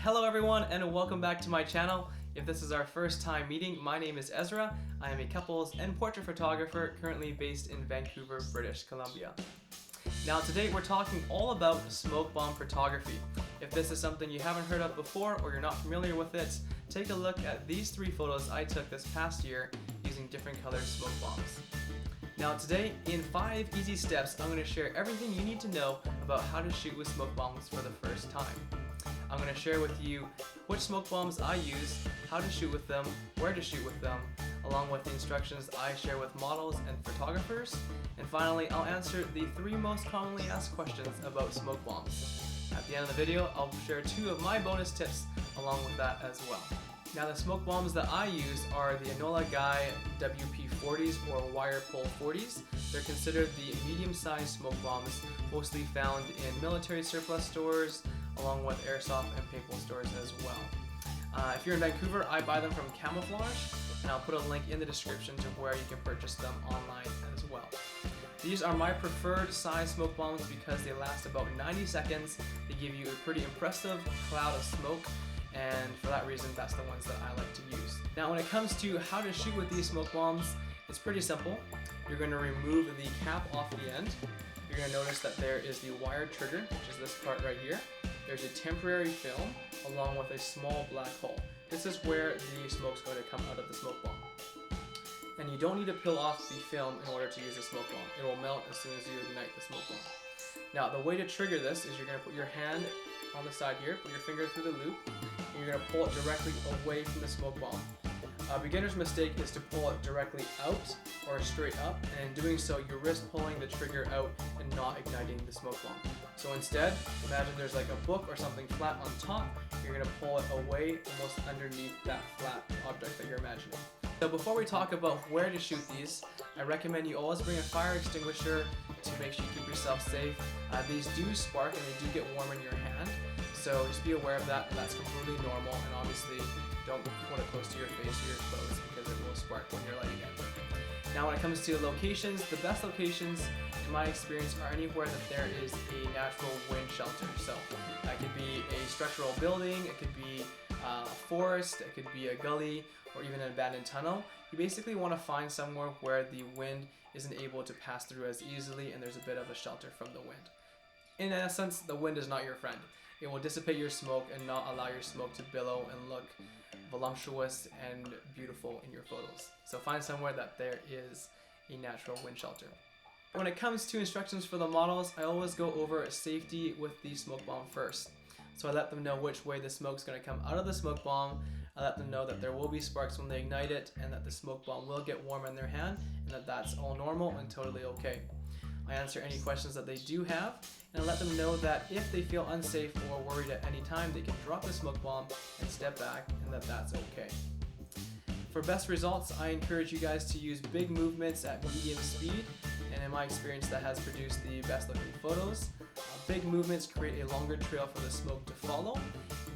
Hello everyone and welcome back to my channel. If this is our first time meeting, my name is Ezra. I am a couples and portrait photographer currently based in Vancouver, British Columbia. Now today we're talking all about smoke bomb photography. If this is something you haven't heard of before or you're not familiar with it, take a look at these 3 photos I took this past year using different colored smoke bombs. Now today, in 5 easy steps, I'm going to share everything you need to know about how to shoot with smoke bombs for the first time. I'm going to share with you which smoke bombs I use, how to shoot with them, where to shoot with them, along with the instructions I share with models and photographers. And finally, I'll answer the 3 most commonly asked questions about smoke bombs. At the end of the video, I'll share 2 of my bonus tips along with that as well. Now the smoke bombs that I use are the Enola Guy WP-40s or wire pull 40s. They're considered the medium-sized smoke bombs, mostly found in military surplus stores, along with airsoft and paintball stores as well. If you're in Vancouver, I buy them from Camouflage, and I'll put a link in the description to where you can purchase them online as well. These are my preferred size smoke bombs because they last about 90 seconds. They give you a pretty impressive cloud of smoke, and for that reason, that's the ones that I like to use. Now when it comes to how to shoot with these smoke bombs, it's pretty simple. You're going to remove the cap off the end. You're going to notice that there is the wired trigger, which is this part right here. There's a temporary film along with a small black hole. This is where the smoke's going to come out of the smoke bomb. And you don't need to peel off the film in order to use the smoke bomb. It will melt as soon as you ignite the smoke bomb. Now the way to trigger this is you're going to put your hand on the side here, put your finger through the loop, and you're going to pull it directly away from the smoke bomb. A beginner's mistake is to pull it directly out or straight up, and in doing so you risk pulling the trigger out and not igniting the smoke bomb. So instead, imagine there's like a book or something flat on top. You're going to pull it away almost underneath that flat object that you're imagining. So before we talk about where to shoot these, I recommend you always bring a fire extinguisher to make sure you keep yourself safe. These do spark and they do get warm in your hand, so just be aware of that. That's completely normal, and obviously don't put it close to your face or your clothes because it will spark when you're lighting it. Now when it comes to locations, the best locations in my experience are anywhere that there is a natural wind shelter. So that could be a structural building, it could be a forest, it could be a gully, or even an abandoned tunnel. You basically want to find somewhere where the wind isn't able to pass through as easily and there's a bit of a shelter from the wind. In essence, the wind is not your friend. It will dissipate your smoke and not allow your smoke to billow and look voluptuous and beautiful in your photos. So find somewhere that there is a natural wind shelter. When it comes to instructions for the models, I always go over safety with the smoke bomb first. So I let them know which way the smoke's going to come out of the smoke bomb. I let them know that there will be sparks when they ignite it and that the smoke bomb will get warm in their hand and that that's all normal and totally okay. I answer any questions that they do have, and I let them know that if they feel unsafe or worried at any time, they can drop the smoke bomb and step back, and that that's okay. For best results, I encourage you guys to use big movements at medium speed, and in my experience that has produced the best looking photos. Big movements create a longer trail for the smoke to follow,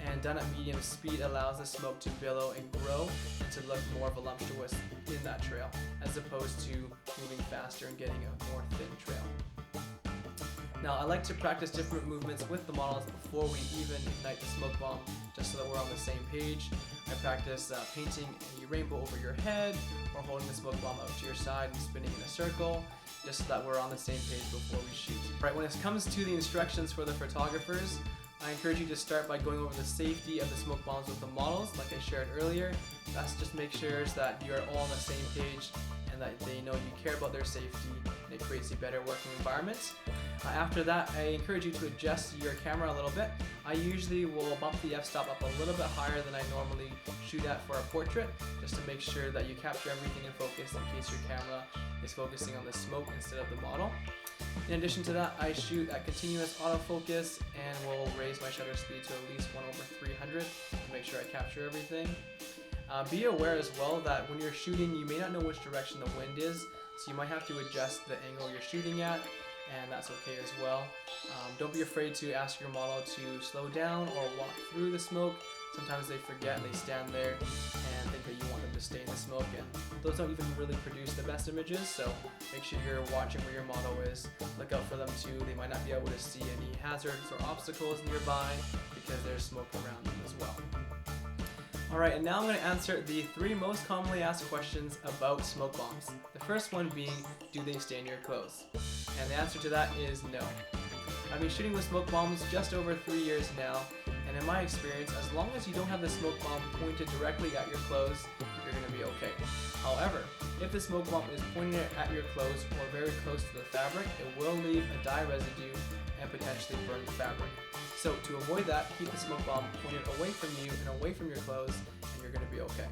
and done at medium speed allows the smoke to billow and grow and to look more voluptuous in that trail, as opposed to moving faster and getting a more thin trail. Now I like to practice different movements with the models before we even ignite the smoke bomb, just so that we're on the same page. I practice painting a rainbow over your head, or holding the smoke bomb out to your side and spinning in a circle, just so that we're on the same page before we shoot. Right, when it comes to the instructions for the photographers, I encourage you to start by going over the safety of the smoke bombs with the models, like I shared earlier. That's just make sure that you're all on the same page and that they know you care about their safety, and it creates a better working environment. After that, I encourage you to adjust your camera a little bit. I usually will bump the f-stop up a little bit higher than I normally shoot at for a portrait, just to make sure that you capture everything in focus in case your camera is focusing on the smoke instead of the model. In addition to that, I shoot at continuous autofocus and will raise my shutter speed to at least 1/300 to make sure I capture everything. Be aware as well that when you're shooting, you may not know which direction the wind is, so you might have to adjust the angle you're shooting at and that's okay as well. Don't be afraid to ask your model to slow down or walk through the smoke. Sometimes they forget and they stand there and think that you want them to stay in the smoke, and those don't even really produce the best images, so make sure you're watching where your model is. Look out for them too. They might not be able to see any hazards or obstacles nearby because there's smoke around them as well. Alright, and now I'm going to answer the 3 most commonly asked questions about smoke bombs. The first one being, do they stain your clothes? And the answer to that is no. I've been shooting with smoke bombs just over 3 years now, and in my experience, as long as you don't have the smoke bomb pointed directly at your clothes, you're going to be okay. However, if the smoke bomb is pointed at your clothes or very close to the fabric, it will leave a dye residue and potentially burn the fabric. So to avoid that, keep the smoke bomb pointed away from you and away from your clothes, and you're going to be okay.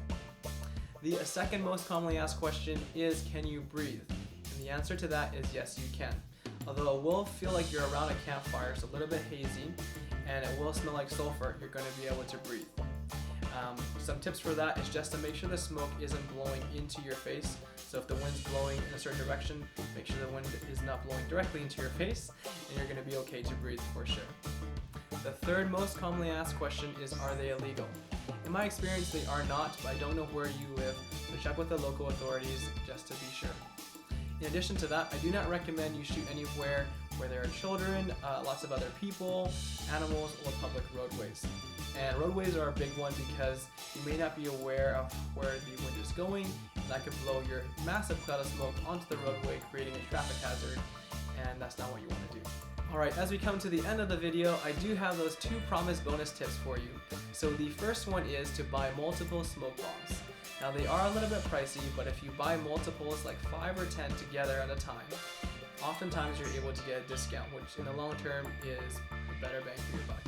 The second most commonly asked question is, can you breathe? And the answer to that is yes, you can. Although it will feel like you're around a campfire, it's a little bit hazy, and it will smell like sulfur, you're going to be able to breathe. Some tips for that is just to make sure the smoke isn't blowing into your face. So if the wind's blowing in a certain direction, make sure the wind is not blowing directly into your face, and you're going to be okay to breathe for sure. The third most commonly asked question is, are they illegal? In my experience, they are not, but I don't know where you live, so check with the local authorities just to be sure. In addition to that, I do not recommend you shoot anywhere where there are children, lots of other people, animals, or public roadways. And roadways are a big one because you may not be aware of where the wind is going, and that could blow your massive cloud of smoke onto the roadway, creating a traffic hazard, and that's not what you want to do. Alright, as we come to the end of the video, I do have those 2 promised bonus tips for you. So the first one is to buy multiple smoke bombs. Now they are a little bit pricey, but if you buy multiples like 5 or 10 together at a time, oftentimes you're able to get a discount, which in the long term is a better bang for your buck.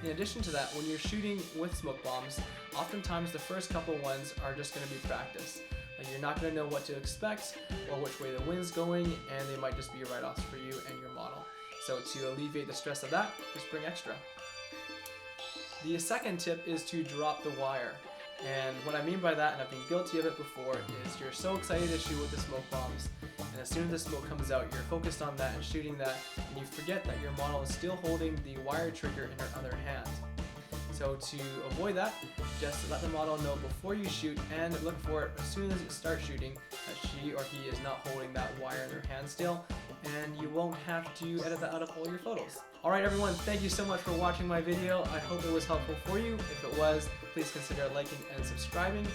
In addition to that, when you're shooting with smoke bombs, oftentimes the first couple ones are just going to be practice. Like you're not going to know what to expect or which way the wind's going, and they might just be write-offs for you and your model. So to alleviate the stress of that, just bring extra. The second tip is to drop the wire. And what I mean by that, and I've been guilty of it before, is you're so excited to shoot with the smoke bombs, and as soon as the smoke comes out, you're focused on that and shooting that, and you forget that your model is still holding the wire trigger in her other hand. So to avoid that, just let the model know before you shoot, and look for it as soon as you start shooting that she or he is not holding that wire in their hand still, and you won't have to edit that out of all your photos. Alright everyone, thank you so much for watching my video. I hope it was helpful for you. If it was, please consider liking and subscribing.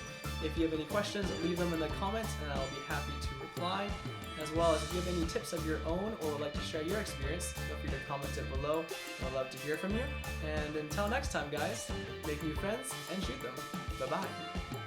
If you have any questions, leave them in the comments and I'll be happy to reply. As well as if you have any tips of your own or would like to share your experience, feel free to comment it below. I'd love to hear from you. And until next time guys, make new friends and shoot them. Bye bye.